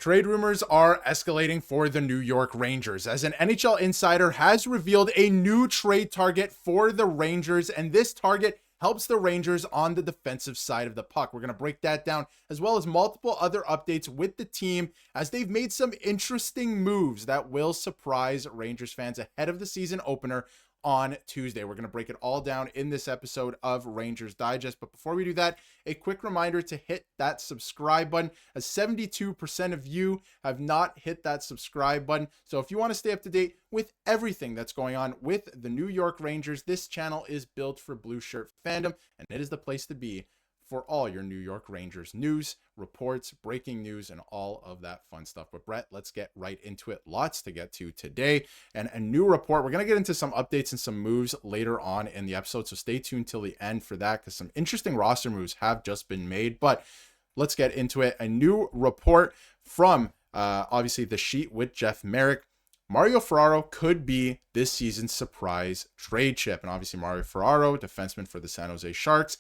Trade rumors are escalating for the New York Rangers as an NHL insider has revealed a new trade target for the Rangers, and this target helps the Rangers on the defensive side of the puck. We're going to break that down as well as multiple other updates with the team as they've made some interesting moves that will surprise Rangers fans ahead of the season opener on Tuesday. We're going to break it all down in this episode of Rangers Digest. But before we do that, a quick reminder to hit that subscribe button, as 72% of you have not hit that subscribe button. So if you want to stay up to date with everything that's going on with the New York Rangers, this channel is built for blue shirt fandom, and it is the place to be for all your New York Rangers news, reports, breaking news, and all of that fun stuff. But Bret, let's get right into it. Lots to get to today, and a new report. We're going to get into some updates and some moves later on in the episode, so stay tuned till the end for that, because some interesting roster moves have just been made. But let's get into it. A new report from obviously the sheet with Jeff Merrick. Mario Ferraro could be this season's surprise trade chip, and obviously Mario Ferraro, defenseman for the San Jose Sharks.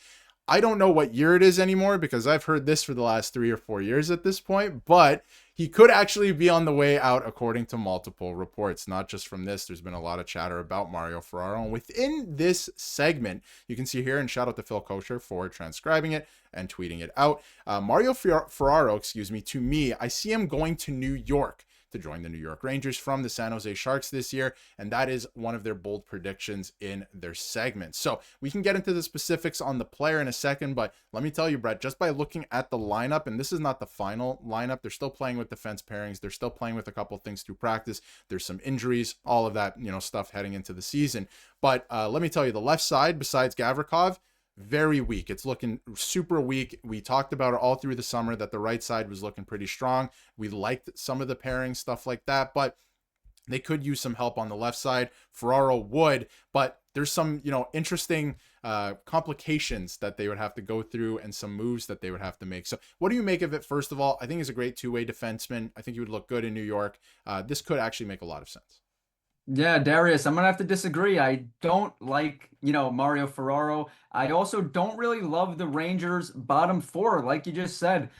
I don't know what year it is anymore because I've heard this for the last 3 or 4 years at this point, but he could actually be on the way out according to multiple reports. Not just from this, there's been a lot of chatter about Mario Ferraro. And within this segment, you can see here, and shout out to Phil Kosher for transcribing it and tweeting it out. Mario Ferraro, to me, I see him going to New York to join the New York Rangers from the San Jose Sharks this year, and that is one of their bold predictions in their segment. So we can get into the specifics on the player in a second, but let me tell you, Bret, just by looking at the lineup, and this is not the final lineup, they're still playing with defense pairings, they're still playing with a couple things through practice, there's some injuries, all of that, stuff heading into the season. But let me tell you, the left side, besides Gavrikov, very weak. It's looking super weak. We talked about it all through the summer that the right side was looking pretty strong. We liked some of the pairing stuff like that, but they could use some help on the left side. Ferraro would, but there's some, interesting complications that they would have to go through and some moves that they would have to make. So what do you make of it? First of all, I think he's a great two-way defenseman. I think he would look good in New York. This could actually make a lot of sense. Yeah, Darius, I'm gonna have to disagree. I don't like, Mario Ferraro. I also don't really love the Rangers' bottom four, like you just said.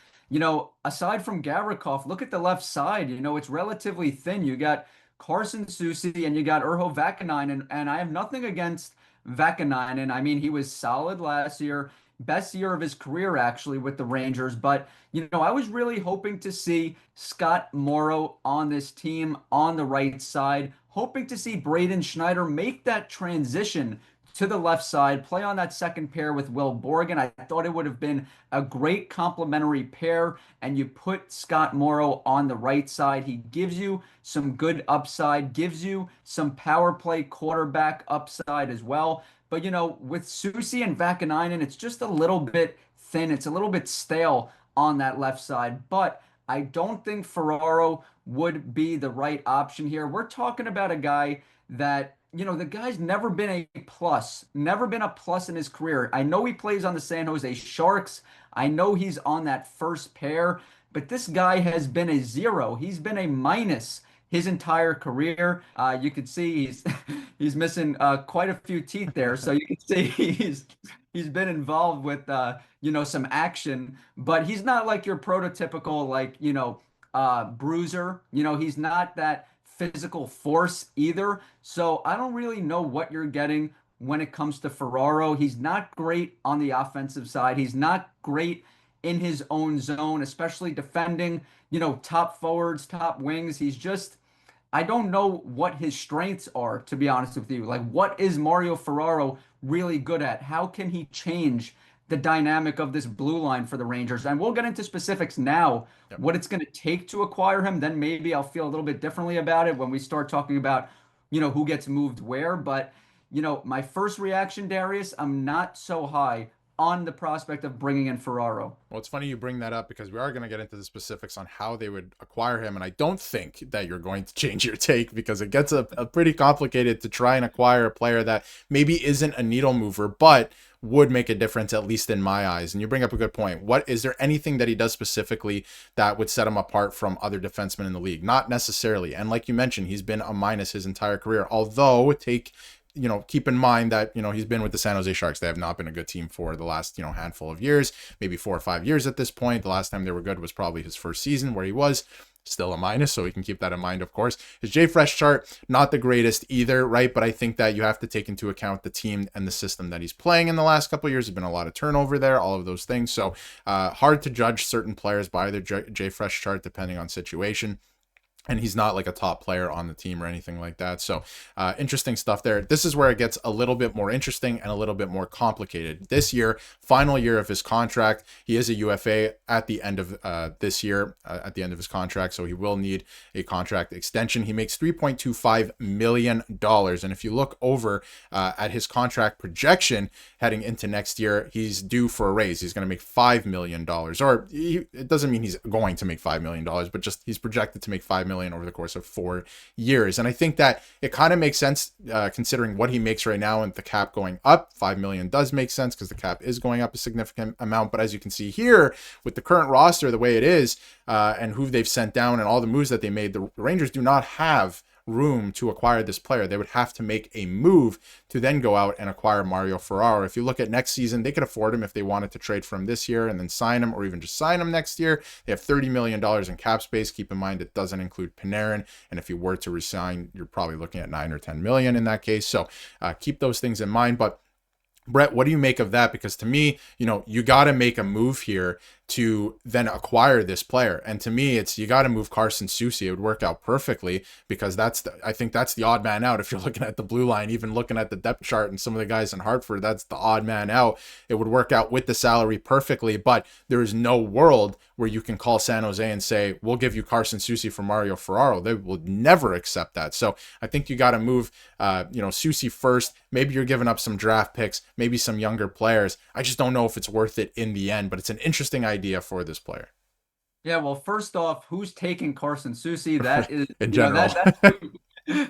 Aside from Gavrikov, look at the left side. It's relatively thin. You got Carson Soucy and you got Urho Vakanainen, and I have nothing against Vakanainen. I mean, he was solid last year, best year of his career actually with the Rangers. But I was really hoping to see Scott Morrow on this team on the right side, hoping to see Braden Schneider make that transition to the left side, play on that second pair with Will Borgen. I thought it would have been a great complementary pair, and you put Scott Morrow on the right side. He gives you some good upside, gives you some power play quarterback upside as well. But, with Soucy and Vakanainen, it's just a little bit thin. It's a little bit stale on that left side. But I don't think Ferraro would be the right option here. We're talking about a guy that, the guy's never been a plus in his career. I know he plays on the San Jose Sharks. I know he's on that first pair, but this guy has been a zero. He's been a minus his entire career. You could see he's missing quite a few teeth there. So you can see he's been involved with some action, but he's not like your prototypical bruiser. He's not that physical force either. So I don't really know what you're getting when it comes to Ferraro. He's not great on the offensive side. He's not great in his own zone, especially defending, top forwards, top wings. I don't know what his strengths are, to be honest with you. Like, what is Mario Ferraro really good at? How can he change the dynamic of this blue line for the Rangers? And we'll get into specifics now, what it's going to take to acquire him. Then maybe I'll feel a little bit differently about it when we start talking about, who gets moved where. But, my first reaction, Darius, I'm not so high on the prospect of bringing in Ferraro. Well, it's funny you bring that up because we are going to get into the specifics on how they would acquire him. And I don't think that you're going to change your take because it gets a pretty complicated to try and acquire a player that maybe isn't a needle mover, but would make a difference, at least in my eyes. And you bring up a good point. Is there anything that he does specifically that would set him apart from other defensemen in the league? Not necessarily. And like you mentioned, he's been a minus his entire career. Although keep in mind that, he's been with the San Jose Sharks. They have not been a good team for the last, handful of years, maybe 4 or 5 years at this point. The last time they were good was probably his first season where he was still a minus, so we can keep that in mind, of course. His JFresh chart, not the greatest either, right? But I think that you have to take into account the team and the system that he's playing in the last couple of years. There's been a lot of turnover there, all of those things. So hard to judge certain players by their JFresh chart depending on situation. And he's not like a top player on the team or anything like that. So interesting stuff there. This is where it gets a little bit more interesting and a little bit more complicated. This year, final year of his contract, he is a UFA at the end of this year, at the end of his contract. So he will need a contract extension. He makes $3.25 million. And if you look over at his contract projection heading into next year, he's due for a raise. He's going to make $5 million. Or it doesn't mean he's going to make $5 million, but just he's projected to make $5 million over the course of 4 years. And I think that it kind of makes sense considering what he makes right now and the cap going up. $5 million does make sense because the cap is going up a significant amount. But as you can see here with the current roster, the way it is and who they've sent down and all the moves that they made, the Rangers do not have room to acquire this player. They would have to make a move to then go out and acquire Mario Ferraro. If you look at next season, they could afford him if they wanted to trade for him this year and then sign him, or even just sign him next year. They have $30 million in cap space. Keep in mind it doesn't include Panarin, and if you were to resign, you're probably looking at 9 or 10 million in that case. So keep those things in mind. But Bret, what do you make of that? Because to me, you got to make a move here to then acquire this player. And to me, it's you got to move Carson Soucy. It would work out perfectly because I think that's the odd man out. If you're looking at the blue line, even looking at the depth chart and some of the guys in Hartford, that's the odd man out. It would work out with the salary perfectly, but there is no world where you can call San Jose and say, we'll give you Carson Soucy for Mario Ferraro. They will never accept that. So I think you got to move, Soucy first. Maybe you're giving up some draft picks, maybe some younger players. I just don't know if it's worth it in the end, but it's an interesting idea for this player. Yeah, well, first off, who's taking Carson Soucy? That is in general.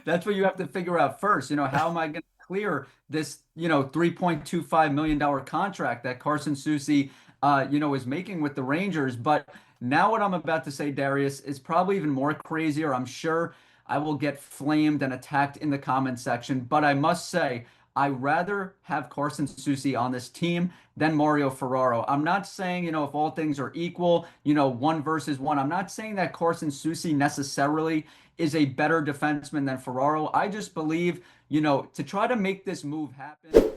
That's what you have to figure out first. How am I going to clear this, $3.25 million contract that Carson Soucy, is making with the Rangers? But now what I'm about to say, Darius, is probably even more crazier. I'm sure I will get flamed and attacked in the comment section, but I must say, I rather have Carson Soucy on this team than Mario Ferraro. I'm not saying, if all things are equal, 1 versus 1. I'm not saying that Carson Soucy necessarily is a better defenseman than Ferraro. I just believe, to try to make this move happen,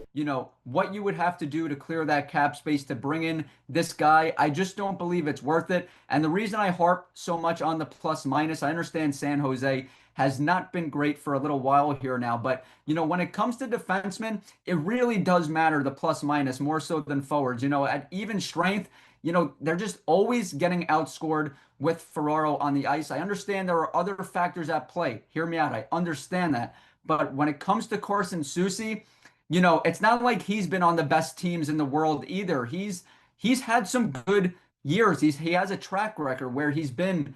what you would have to do to clear that cap space to bring in this guy, I just don't believe it's worth it. And the reason I harp so much on the plus minus, I understand San Jose has not been great for a little while here now. But, when it comes to defensemen, it really does matter, the plus minus, more so than forwards. At even strength, they're just always getting outscored with Ferraro on the ice. I understand there are other factors at play. Hear me out. I understand that. But when it comes to Carson Soucy, it's not like he's been on the best teams in the world either. He's had some good years. He has a track record where he's been,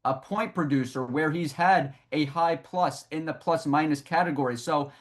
a point producer, where he's had a high plus in the plus minus category. So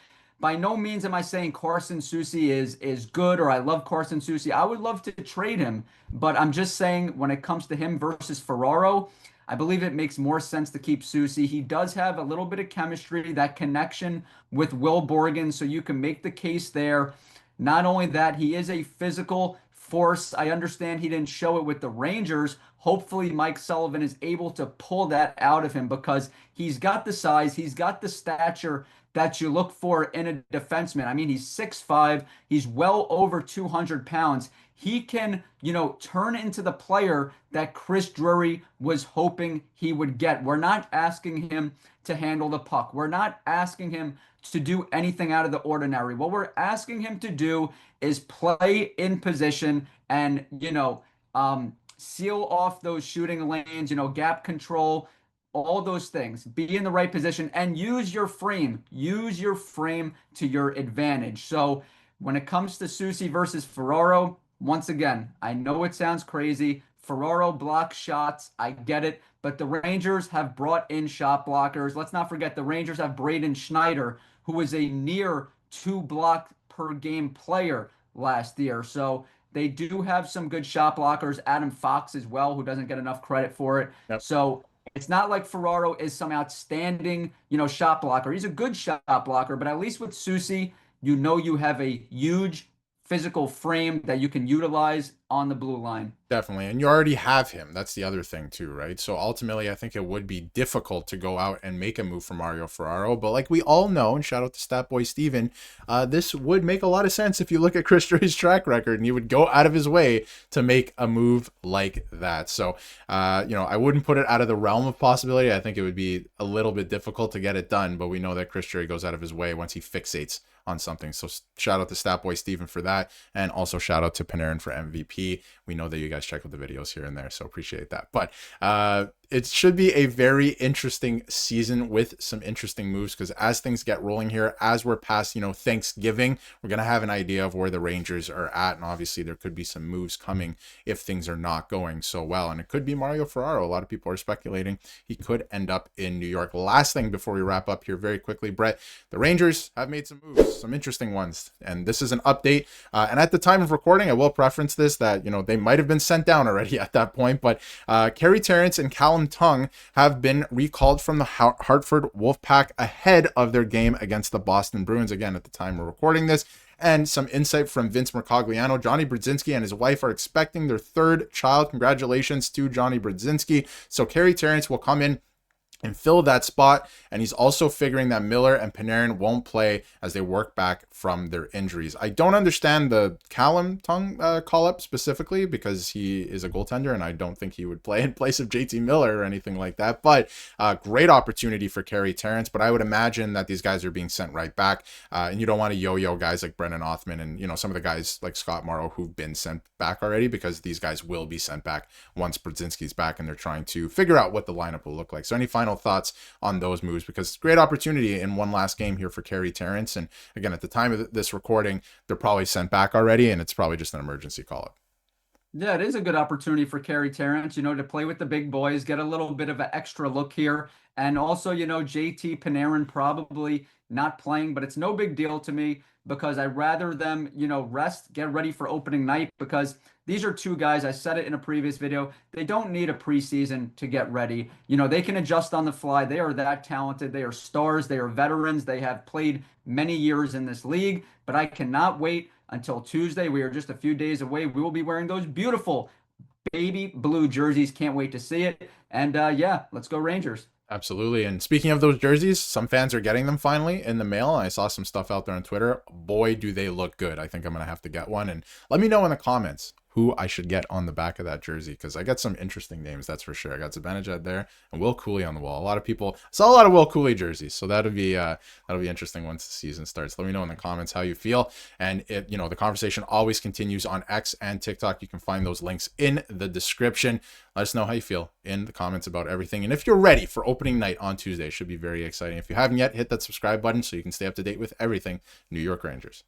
by no means am I saying Carson Soucy is good, or I love Carson Soucy. I would love to trade him, but I'm just saying when it comes to him versus Ferraro, I believe it makes more sense to keep Soucy. He does have a little bit of chemistry, that connection with Will Borgen, so you can make the case there. Not only that, he is a physical force. I understand he didn't show it with the Rangers. Hopefully Mike Sullivan is able to pull that out of him because he's got the size, he's got the stature that you look for in a defenseman. I mean, he's 6'5", he's well over 200 pounds. He can, turn into the player that Chris Drury was hoping he would get. We're not asking him to handle the puck. We're not asking him to do anything out of the ordinary. What we're asking him to do is play in position and, seal off those shooting lanes, gap control, all those things. Be in the right position and use your frame. Use your frame to your advantage. So when it comes to Soucy versus Ferraro, once again, I know it sounds crazy. Ferraro blocks shots. I get it. But the Rangers have brought in shot blockers. Let's not forget the Rangers have Braden Schneider, who was a near 2 block per game player last year. So they do have some good shot blockers. Adam Fox as well, who doesn't get enough credit for it. Yep. So it's not like Ferraro is some outstanding, shot blocker. He's a good shot blocker, but at least with Soucy, you have a huge physical frame that you can utilize on the blue line. Definitely. And you already have him. That's the other thing too, right? So ultimately, I think it would be difficult to go out and make a move for Mario Ferraro. But like we all know, and shout out to Statboy Steven, this would make a lot of sense if you look at Chris Drury's track record, and he would go out of his way to make a move like that. So, I wouldn't put it out of the realm of possibility. I think it would be a little bit difficult to get it done, but we know that Chris Drury goes out of his way once he fixates on something. So shout out to Statboy Steven for that, and also shout out to Panarin for MVP. We know that you guys check out the videos here and there, so appreciate that. But it should be a very interesting season with some interesting moves, because as things get rolling here, as we're past Thanksgiving, we're gonna have an idea of where the Rangers are at, and obviously there could be some moves coming if things are not going so well, and it could be Mario Ferraro. A lot of people are speculating he could end up in New York. Last thing before we wrap up here very quickly, Bret, the Rangers have made some moves, some interesting ones, and this is an update, and at the time of recording I will preference this that they might have been sent down already at that point, but Carey Terrence and Callum Tongue have been recalled from the Hartford Wolfpack ahead of their game against the Boston Bruins, again at the time we're recording this. And some insight from Vince Mercogliano. Johnny Brodzinski and his wife are expecting their third child. Congratulations to Johnny Brodzinski. So Carey Terrence will come in and fill that spot, and he's also figuring that Miller and Panarin won't play as they work back from their injuries. I don't understand the Callum Tongue call-up specifically, because he is a goaltender, and I don't think he would play in place of JT Miller or anything like that, but great opportunity for Carey Terrence, but I would imagine that these guys are being sent right back, and you don't want to yo-yo guys like Brennan Othman and some of the guys like Scott Morrow who've been sent back already, because these guys will be sent back once Brodzinski's back, and they're trying to figure out what the lineup will look like. So any final thoughts on those moves? Because great opportunity in one last game here for Carey Terrence, and again at the time of this recording they're probably sent back already, and it's probably just an emergency call-up. Yeah, it is a good opportunity for Carey Terrence, to play with the big boys, get a little bit of an extra look here. And also, JT Panarin probably not playing, but it's no big deal to me, because I'd rather them, rest, get ready for opening night, because these are two guys, I said it in a previous video, they don't need a preseason to get ready. They can adjust on the fly. They are that talented. They are stars. They are veterans. They have played many years in this league, but I cannot wait until Tuesday. We are just a few days away. We will be wearing those beautiful baby blue jerseys. Can't wait to see it. And yeah, let's go Rangers. Absolutely. And speaking of those jerseys, some fans are getting them finally in the mail. I saw some stuff out there on Twitter. Boy, do they look good. I think I'm going to have to get one. And let me know in the comments who I should get on the back of that jersey, because I got some interesting names, that's for sure. I got Zibanejad there and Will Cooley on the wall. A lot of people saw a lot of Will Cooley jerseys, so that'll be interesting once the season starts. Let me know in the comments how you feel, and the conversation always continues on X and TikTok. You can find those links in the description. Let us know how you feel in the comments about everything, and if you're ready for opening night on Tuesday, it should be very exciting. If you haven't yet, hit that subscribe button so you can stay up to date with everything New York Rangers.